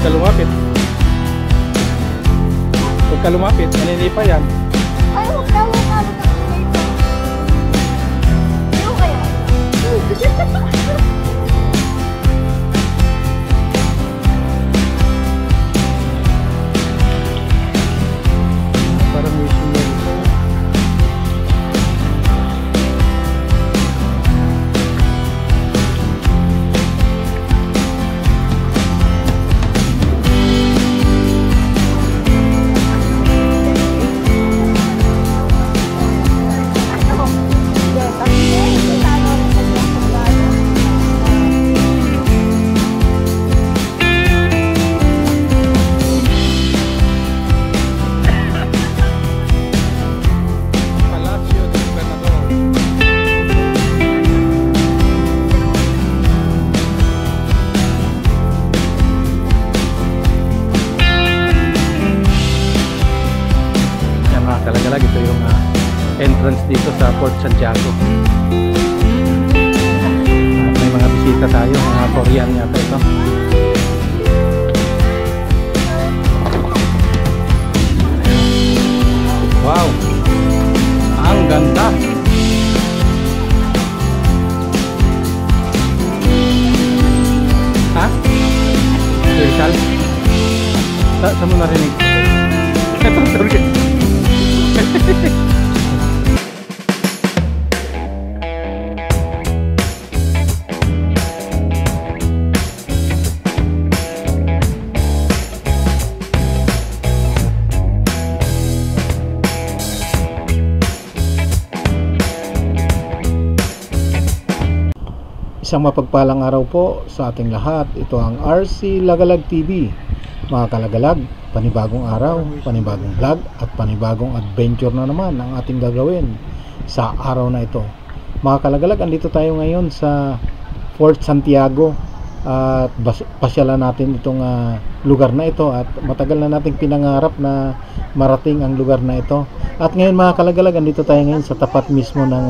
ka lumapit. Huwag ka lumapit, maninipa yan. Ay, huwag ka lumapit. Ayaw kaya? Parang may sinyal ito. Kalagalag, ito yung entrance dito sa Port Santiago. May mga bisita tayo, mga Korean yata ito. Wow, ang ganda. Ha? Rizal? Saan mo narinig? Ito, sorry. Isang mapagpalang araw po sa ating lahat. Ito ang RC Lagalag TV. Mga kalagalag, panibagong araw, panibagong vlog at panibagong adventure na naman ang ating gagawin sa araw na ito. Mga kalagalag, andito tayo ngayon sa Fort Santiago at pasyalan natin itong lugar na ito at matagal na nating pinangarap na marating ang lugar na ito. At ngayon mga kalagalag, andito tayo ngayon sa tapat mismo ng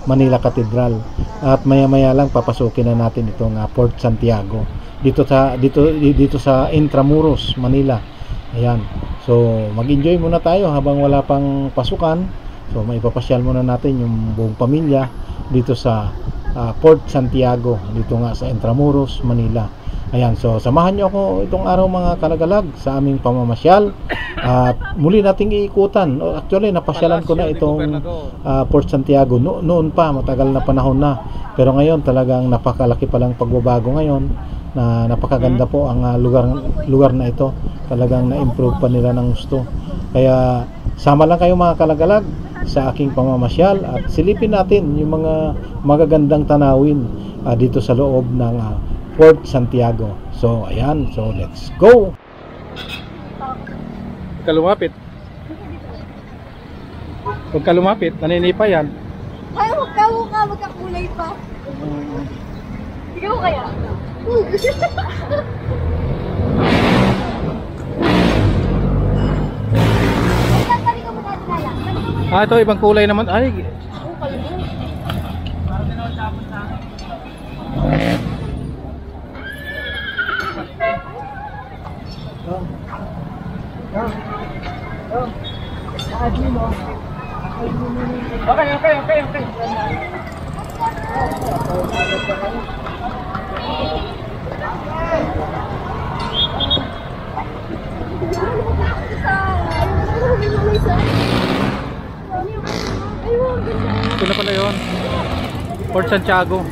Manila Cathedral at maya maya lang papasukin na natin itong Fort Santiago dito sa Intramuros, Manila. Ayan. So, mag-enjoy muna tayo habang wala pang pasukan. So, maipapasyal muna natin yung buong pamilya dito sa Port Santiago, dito nga sa Intramuros, Manila. Ayan. So, samahan nyo ako itong araw mga kalagalag sa aming pamamasyal. At muli nating iikutan. Actually, napasyalan ko na itong Port Santiago. Noon pa, matagal na panahon na. Pero ngayon, talagang napakalaki palang pagbabago ngayon. Na napakaganda po ang lugar na ito. Talagang na-improve pa nila ng gusto. Kaya sama lang kayo mga kalagalag sa aking pamamasyal at silipin natin yung mga magagandang tanawin dito sa loob ng Port Santiago. So ayan, so let's go. Huwag ka lumapit. Huwag ka lumapit, naninipa yan. Ay, huwag ka magkakulay pa. Ikaw kaya? Ito ibang kulay naman. Ay. Okay. Ito na pala yun, Port Santiago.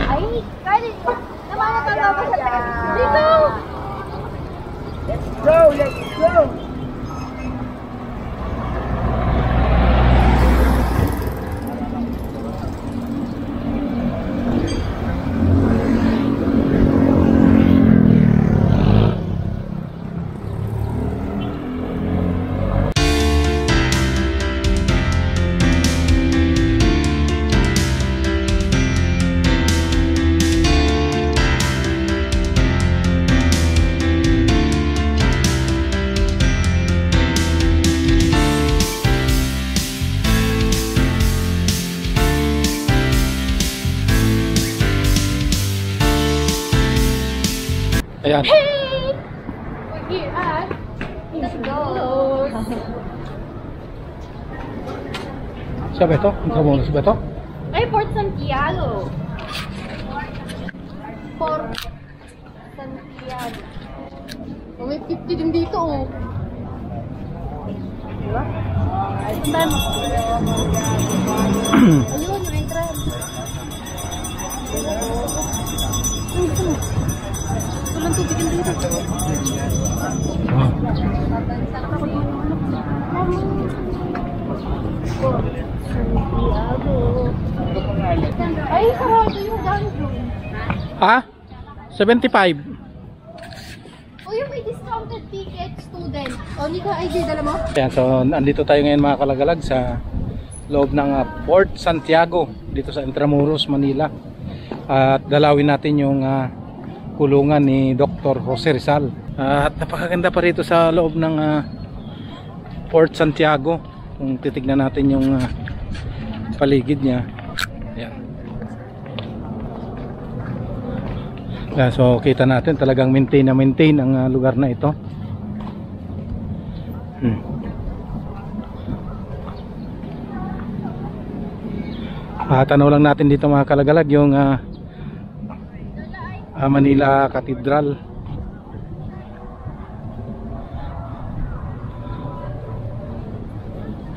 Ay, kaya naman ba sa dito? Let's go! Ayan. Hey! We're here at Intramuros. Siya ba ito? Intramuros ba ito? Ay, Port Santiago. Port Santiago. Oh, may 50 din dito, oh. Diba? Ay, saan mo? Ayun, yung entrance. Ang gusto mo? Walang tubig din dito. Wow. Ay, sarado yung gano'n. Ha? 75. O yung may discounted ticket, student. O, hindi ka ID, dala mo? Ayan, so andito tayo ngayon mga kalagalag sa loob ng Port Santiago dito sa Intramuros, Manila. At dalawin natin yung kulungan ni Dr. Jose Rizal. At napakaganda pa rito sa loob ng Port Santiago. Kung titignan natin yung paligid niya. Ayan. Ayan, so kita natin talagang maintain na maintain ang lugar na ito. Tanaw lang natin dito mga kalagalag yung Manila Cathedral.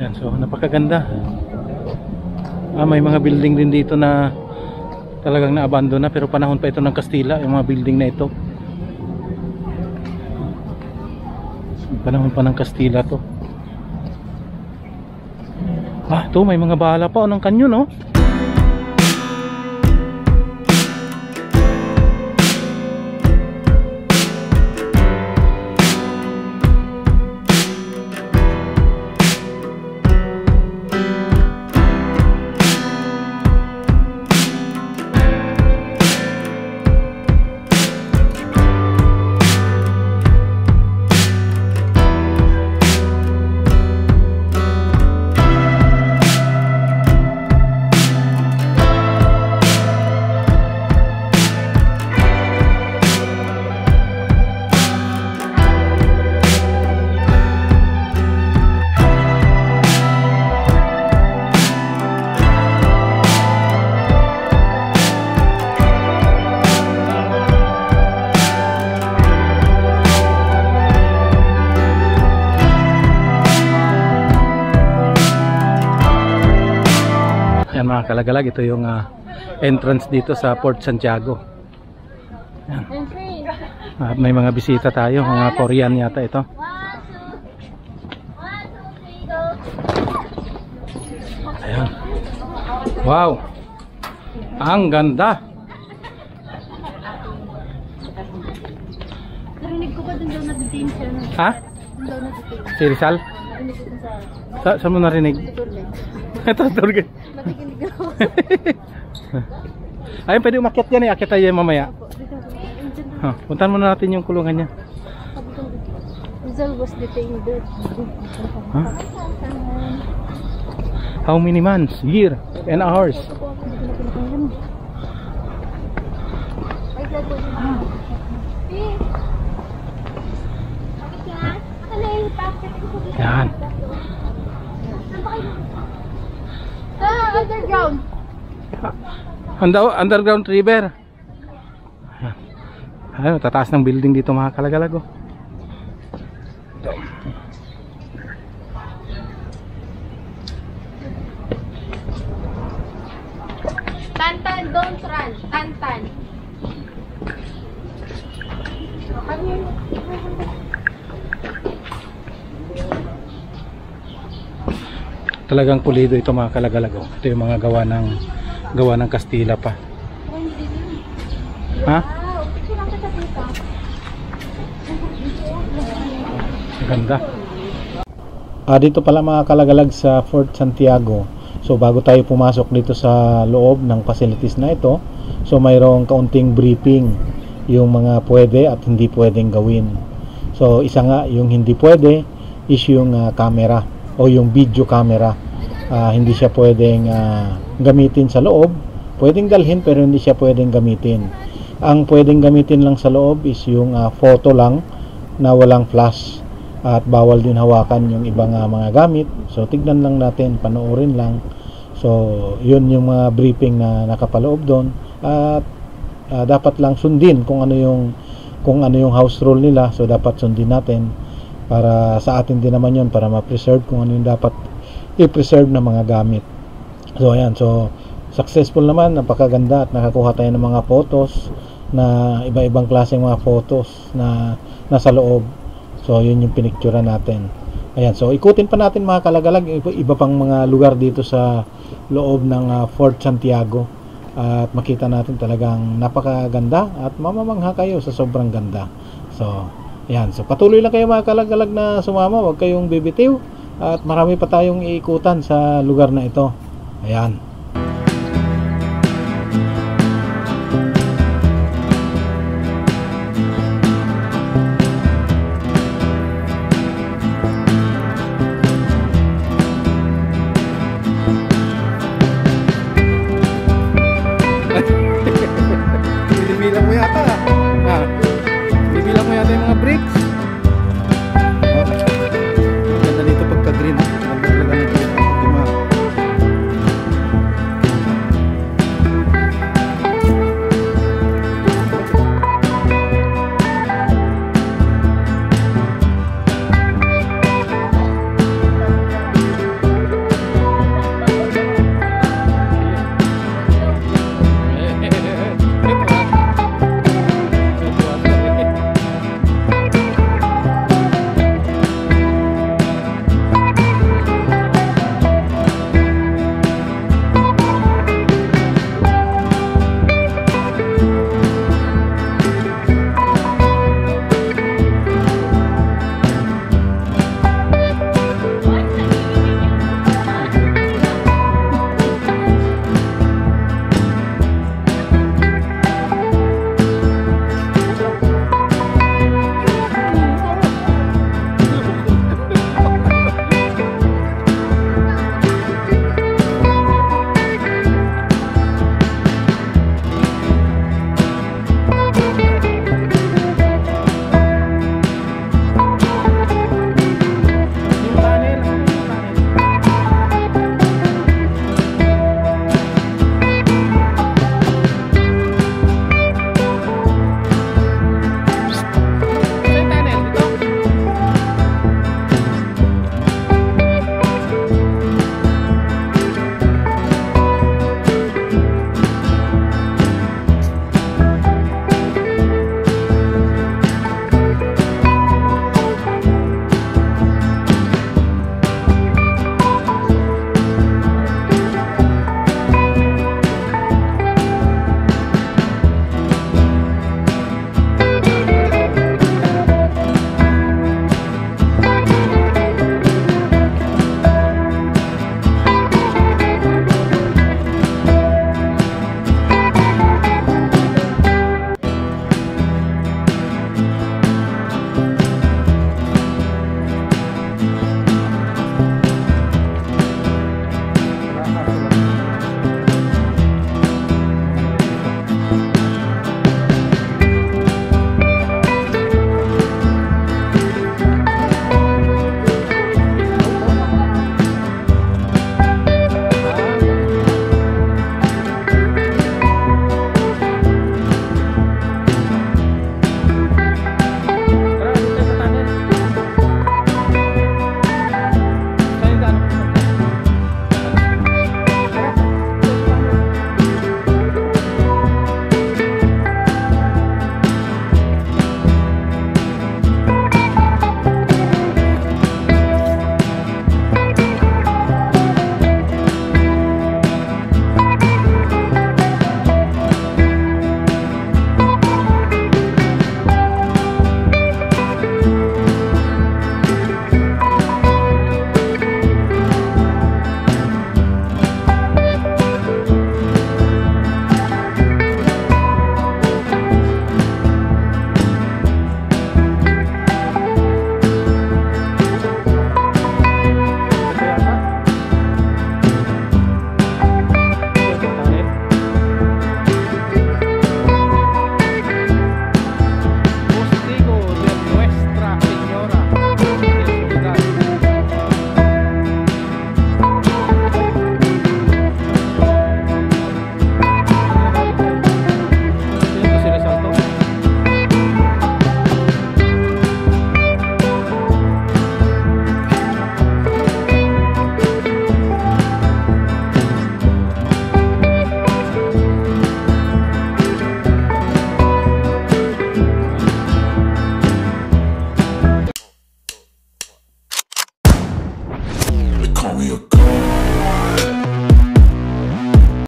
Ayan, so napakaganda. May mga building din dito na talagang na-abandon na, pero panahon pa ito ng Kastila, yung mga building na ito. Panahon pa ng Kastila to. Ito may mga bahala pa ng kanyon, no? Ayan mga kalagalag, ito yung entrance dito sa Port Santiago. Ayan. May mga bisita tayo, mga Korean yata ito. Ayan. Wow! Ang ganda! Narinig ko ba dun daw na-detain siya? Ha? Dun daw na-detain. Si Rizal? Narinig ko sa... Saan mo narinig? Turlet. Ito, turget. Matikinig ako. Ayun, pwede umakyat yan eh. Akyat tayo mamaya. Dito, andyan na. Puntahan muna natin yung kulungan niya. Rizal was detained there. Huh? How many months? Year and hours? Yan. Underground. Underground river. Ayun, tataas ng building dito mga kalagalag. Tantan, don't run. Tantan. Talagang pulido ito mga kalagalag. Ito yung mga gawa ng Kastila pa. Ha? Ganda. Dito pala mga kalagalag sa Fort Santiago. So bago tayo pumasok dito sa loob ng facilities na ito, so mayroong kaunting briefing yung mga pwede at hindi pwedeng gawin. So isa nga yung hindi pwede is yung camera o yung video camera. Hindi siya pwedeng gamitin sa loob. Pwedeng dalhin pero hindi siya pwedeng gamitin. Ang pwedeng gamitin lang sa loob is yung photo lang na walang flash, at bawal din hawakan yung ibang mga gamit. So tignan lang natin, panoorin lang. So yun yung mga briefing na nakapaloob doon, at dapat lang sundin kung ano yung house rule nila. So dapat sundin natin para sa atin din naman yun, para ma-preserve kung ano yung dapat i-preserve na mga gamit. So ayan, so successful naman, napakaganda, at nakakuha tayo ng mga photos na iba-ibang klaseng mga photos na nasa loob. So yun yung pinicturean natin. Ayan, so ikutin pa natin mga kalagalag, iba pang mga lugar dito sa loob ng Fort Santiago, at makita natin talagang napakaganda, at mamamangha kayo sa sobrang ganda. So ayan, so patuloy lang kayo mga kalagalag na sumama, huwag kayong bibitiw, at marami pa tayong iikutan sa lugar na ito. Ayan.